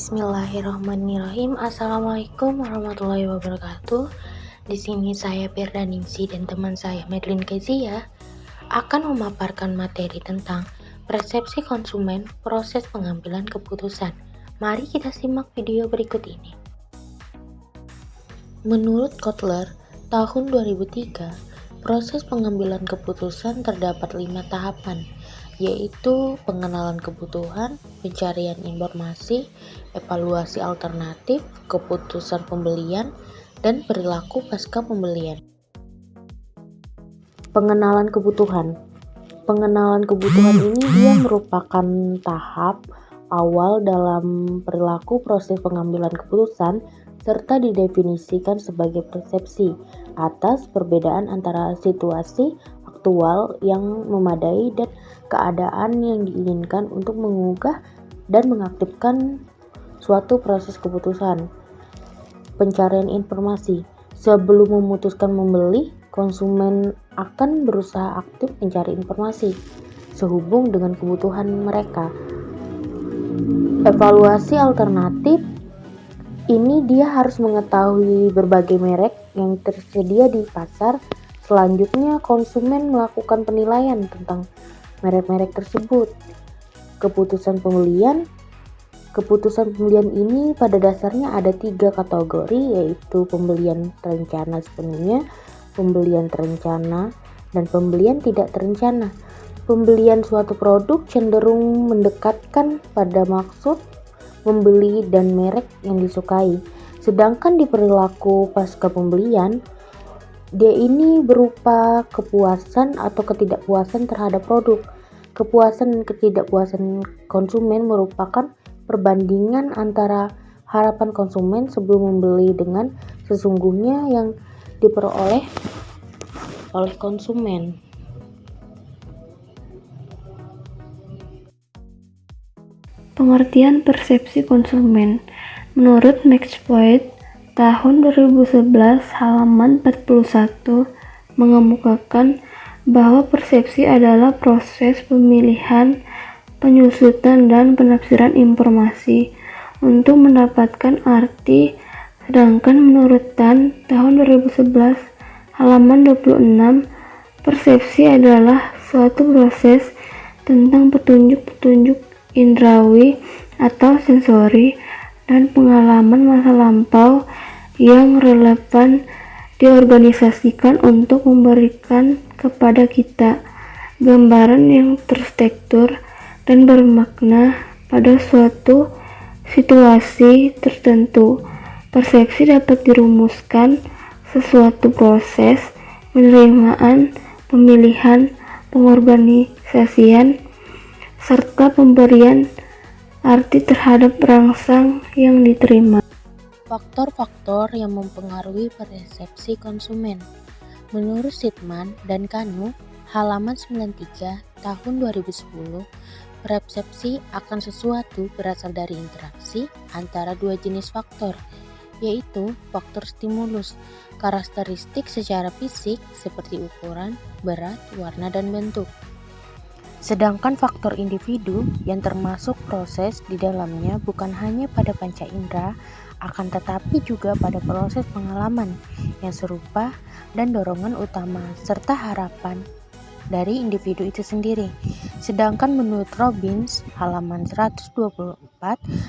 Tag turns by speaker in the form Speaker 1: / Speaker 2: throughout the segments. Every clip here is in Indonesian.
Speaker 1: Bismillahirrahmanirrahim. Assalamualaikum warahmatullahi wabarakatuh. Di sini saya Firda Ningsi dan teman saya Medlin Kezia akan memaparkan materi tentang persepsi konsumen proses pengambilan keputusan. Mari kita simak video berikut ini. Menurut Kotler, tahun 2003, proses pengambilan keputusan terdapat 5 tahapan, yaitu pengenalan kebutuhan, pencarian informasi, evaluasi alternatif, keputusan pembelian, dan perilaku pasca pembelian. Pengenalan kebutuhan. Pengenalan kebutuhan ini dia merupakan tahap awal dalam perilaku proses pengambilan keputusan serta didefinisikan sebagai persepsi atas perbedaan antara situasi aktual yang memadai dan keadaan yang diinginkan untuk mengubah dan mengaktifkan suatu proses keputusan. Pencarian informasi. Sebelum memutuskan membeli, konsumen akan berusaha aktif mencari informasi sehubung dengan kebutuhan mereka. Evaluasi alternatif. Ini dia harus mengetahui berbagai merek yang tersedia di pasar. Selanjutnya, konsumen melakukan penilaian tentang merek-merek tersebut. Keputusan pembelian. Keputusan pembelian ini pada dasarnya ada 3 kategori, yaitu pembelian terencana sepenuhnya, pembelian terencana, dan pembelian tidak terencana. Pembelian suatu produk cenderung mendekatkan pada maksud membeli dan merek yang disukai. Sedangkan di perilaku pasca pembelian, dia ini berupa kepuasan atau ketidakpuasan terhadap produk. Kepuasan dan ketidakpuasan konsumen merupakan perbandingan antara harapan konsumen sebelum membeli dengan sesungguhnya yang diperoleh oleh konsumen.
Speaker 2: Pengertian persepsi konsumen. Menurut Max Floyd, tahun 2011 halaman 41 mengemukakan bahwa persepsi adalah proses pemilihan, penyusutan, dan penafsiran informasi untuk mendapatkan arti, sedangkan menurut Tan, tahun 2011 halaman 26, persepsi adalah suatu proses tentang petunjuk-petunjuk indrawi atau sensori dan pengalaman masa lampau yang relevan diorganisasikan untuk memberikan kepada kita gambaran yang terstruktur dan bermakna pada suatu situasi tertentu. Persepsi dapat dirumuskan sesuatu proses penerimaan, pemilihan, pengorganisasian, serta pemberian arti terhadap rangsang yang diterima.
Speaker 1: Faktor-faktor yang mempengaruhi persepsi konsumen. Menurut Sitman dan Kanu, halaman 93 tahun 2010, persepsi akan sesuatu berasal dari interaksi antara dua jenis faktor, yaitu faktor stimulus, karakteristik secara fisik seperti ukuran, berat, warna, dan bentuk. Sedangkan faktor individu yang termasuk proses di dalamnya bukan hanya pada panca indera, akan tetapi juga pada proses pengalaman yang serupa dan dorongan utama serta harapan dari individu itu sendiri. Sedangkan menurut Robbins, halaman 124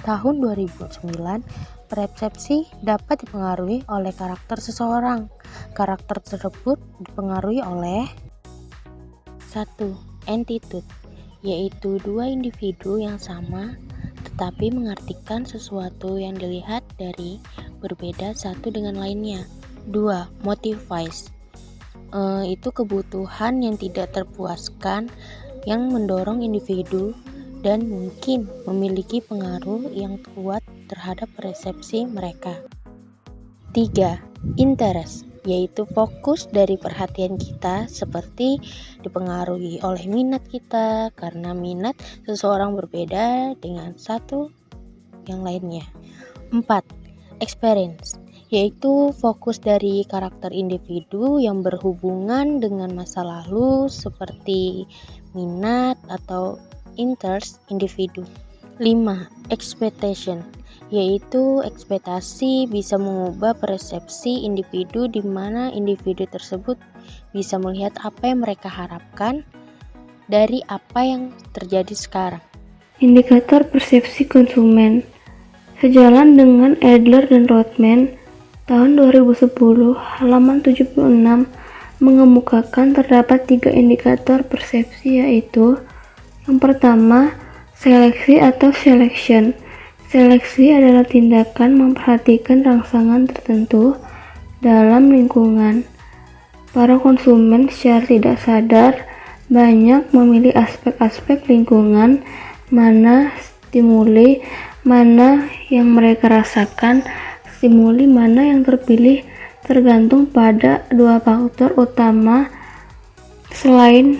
Speaker 1: tahun 2009, persepsi dapat dipengaruhi oleh karakter seseorang. Karakter tersebut dipengaruhi oleh 1. Entitude, yaitu dua individu yang sama tetapi mengartikan sesuatu yang dilihat dari berbeda satu dengan lainnya. 2. Motivize, itu kebutuhan yang tidak terpuaskan yang mendorong individu dan mungkin memiliki pengaruh yang kuat terhadap persepsi mereka. 3. Interest, yaitu fokus dari perhatian kita seperti dipengaruhi oleh minat kita karena minat seseorang berbeda dengan satu yang lainnya. 4. Experience, yaitu fokus dari karakter individu yang berhubungan dengan masa lalu seperti minat atau interest individu. 5. Expectation, yaitu ekspektasi bisa mengubah persepsi individu di mana individu tersebut bisa melihat apa yang mereka harapkan dari apa yang terjadi sekarang.
Speaker 2: Indikator persepsi konsumen. Sejalan dengan Adler dan Rothman, tahun 2010, halaman 76 mengemukakan terdapat 3 indikator persepsi, yaitu yang pertama, seleksi atau selection. Seleksi adalah tindakan memperhatikan rangsangan tertentu dalam lingkungan. Para konsumen secara tidak sadar banyak memilih aspek-aspek lingkungan, mana stimuli, mana yang mereka rasakan, stimuli mana yang terpilih tergantung pada 2 faktor utama selain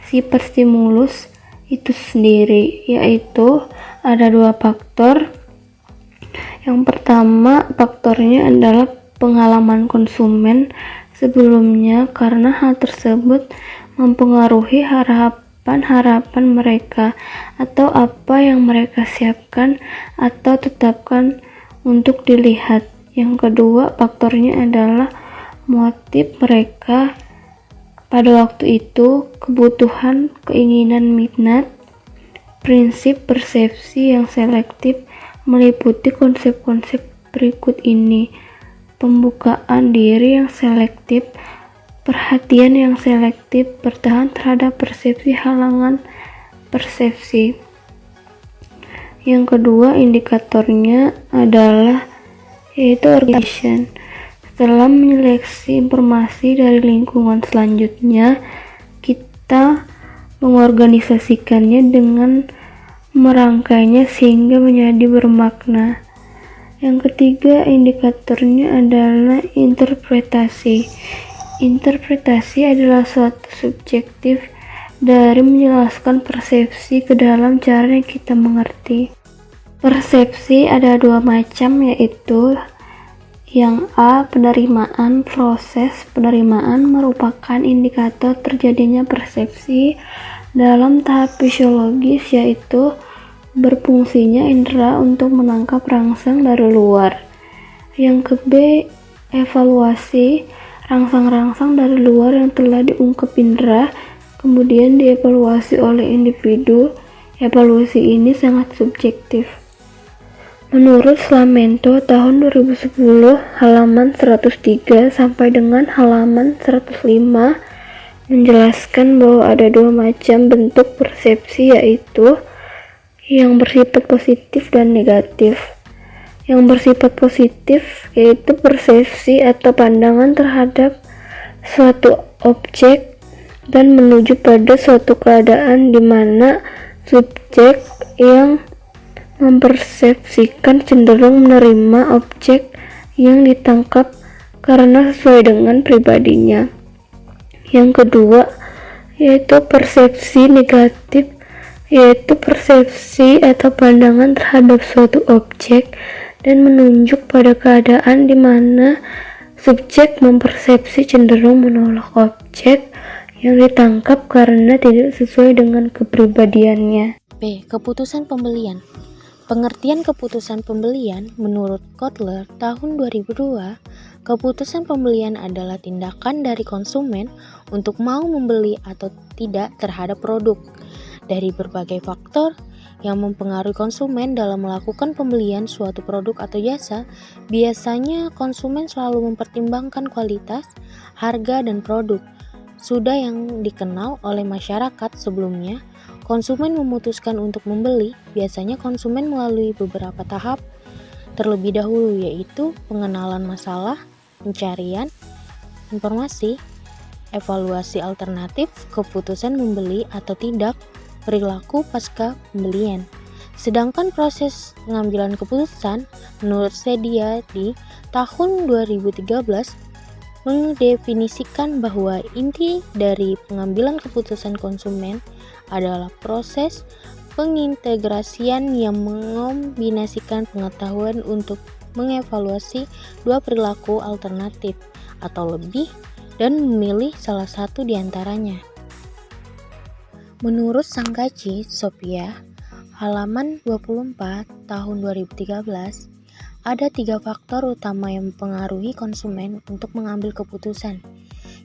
Speaker 2: sifat stimulus itu sendiri, yaitu ada 2 faktor. Yang pertama, faktornya adalah pengalaman konsumen sebelumnya, karena hal tersebut mempengaruhi harapan mereka atau apa yang mereka siapkan atau tetapkan untuk dilihat. Yang kedua, faktornya adalah motif mereka pada waktu itu, kebutuhan, keinginan, minat. Prinsip persepsi yang selektif meliputi konsep-konsep berikut ini: pembukaan diri yang selektif, perhatian yang selektif, bertahan terhadap persepsi, halangan persepsi. Yang kedua indikatornya adalah yaitu organization. Setelah menyeleksi informasi dari lingkungan selanjutnya, kita mengorganisasikannya dengan merangkainya sehingga menjadi bermakna. Yang ketiga indikatornya adalah interpretasi. Interpretasi adalah suatu subjektif dari menjelaskan persepsi ke dalam cara yang kita mengerti. Persepsi ada 2 macam, yaitu yang A, penerimaan. Proses penerimaan merupakan indikator terjadinya persepsi dalam tahap fisiologis, yaitu berfungsinya indera untuk menangkap rangsang dari luar. Yang ke B, evaluasi. Rangsang-rangsang dari luar yang telah diungkap indera kemudian dievaluasi oleh individu. Evaluasi ini sangat subjektif. Menurut Slamento tahun 2010 halaman 103 sampai dengan halaman 105 menjelaskan bahwa ada 2 macam bentuk persepsi, yaitu yang bersifat positif dan negatif. Yang bersifat positif yaitu persepsi atau pandangan terhadap suatu objek dan menuju pada suatu keadaan di mana subjek yang mempersepsikan cenderung menerima objek yang ditangkap karena sesuai dengan pribadinya. Yang kedua yaitu persepsi negatif, yaitu persepsi atau pandangan terhadap suatu objek dan menunjuk pada keadaan di mana subjek mempersepsi cenderung menolak objek yang ditangkap karena tidak sesuai dengan kepribadiannya.
Speaker 1: B. Keputusan pembelian. Pengertian keputusan pembelian menurut Kotler tahun 2002, keputusan pembelian adalah tindakan dari konsumen untuk mau membeli atau tidak terhadap produk. Dari berbagai faktor yang mempengaruhi konsumen dalam melakukan pembelian suatu produk atau jasa, biasanya konsumen selalu mempertimbangkan kualitas, harga, dan produk. Sudah yang dikenal oleh masyarakat sebelumnya, konsumen memutuskan untuk membeli. Biasanya konsumen melalui beberapa tahap terlebih dahulu, yaitu pengenalan masalah, pencarian informasi, evaluasi alternatif, keputusan membeli atau tidak, perilaku pasca pembelian. Sedangkan proses pengambilan keputusan menurut Sedia di tahun 2013 mendefinisikan bahwa inti dari pengambilan keputusan konsumen adalah proses pengintegrasian yang mengombinasikan pengetahuan untuk mengevaluasi 2 perilaku alternatif atau lebih dan memilih salah satu di antaranya. Menurut Sanggachi Sophia, halaman 24 tahun 2013, Ada 3 faktor utama yang mempengaruhi konsumen untuk mengambil keputusan,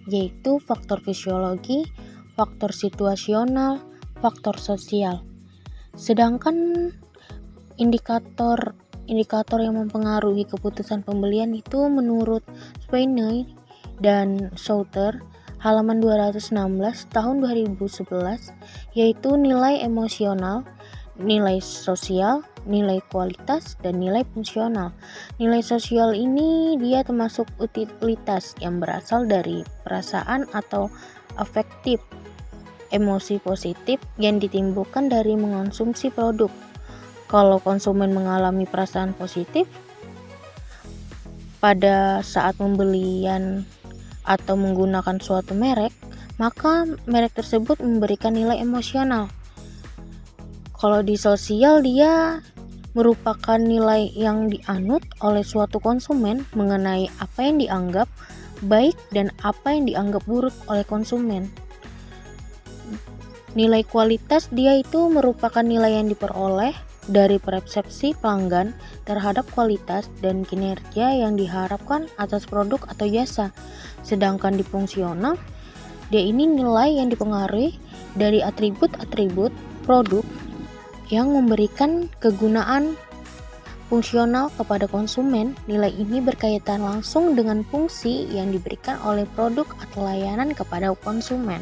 Speaker 1: yaitu faktor fisiologi, faktor situasional, faktor sosial. Sedangkan indikator yang mempengaruhi keputusan pembelian itu menurut Sweeney dan Souter halaman 216 tahun 2011, yaitu nilai emosional, nilai sosial, nilai kualitas, dan nilai fungsional. Nilai sosial ini dia termasuk utilitas yang berasal dari perasaan atau afektif, emosi positif yang ditimbulkan dari mengonsumsi produk. Kalau konsumen mengalami perasaan positif pada saat pembelian atau menggunakan suatu merek, maka merek tersebut memberikan nilai emosional. Kalau di sosial, dia merupakan nilai yang dianut oleh suatu konsumen mengenai apa yang dianggap baik dan apa yang dianggap buruk oleh konsumen. Nilai kualitas dia itu merupakan nilai yang diperoleh dari persepsi pelanggan terhadap kualitas dan kinerja yang diharapkan atas produk atau jasa. Sedangkan di fungsional, dia ini nilai yang dipengaruhi dari atribut-atribut produk yang memberikan kegunaan fungsional kepada konsumen. Nilai ini berkaitan langsung dengan fungsi yang diberikan oleh produk atau layanan kepada konsumen.